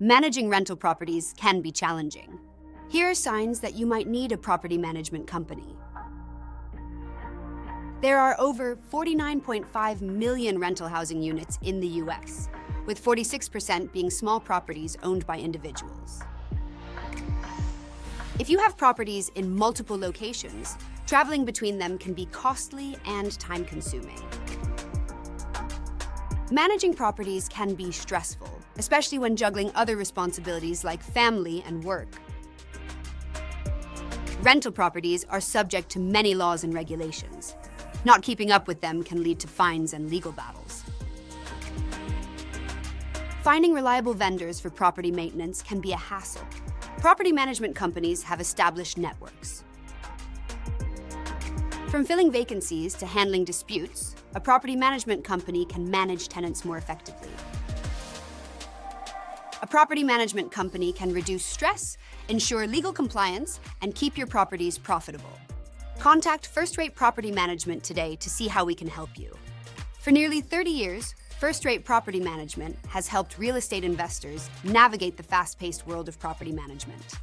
managing rental properties can be challenging. Here are signs that you might need a property management company. There are over 49.5 million rental housing units in the US, with 46% being small properties owned by individuals. If you have properties in multiple locations, traveling between them can be costly and time-consuming. Managing properties can be stressful, especially when juggling other responsibilities like family and work. Rental properties are subject to many laws and regulations. Not keeping up with them can lead to fines and legal battles. Finding reliable vendors for property maintenance can be a hassle. Property management companies have established networks. From filling vacancies to handling disputes, a property management company can manage tenants more effectively. A property management company can reduce stress, ensure legal compliance, and keep your properties profitable. Contact First Rate Property Management today to see how we can help you. For nearly 30 years, First Rate Property Management has helped real estate investors navigate the fast-paced world of property management.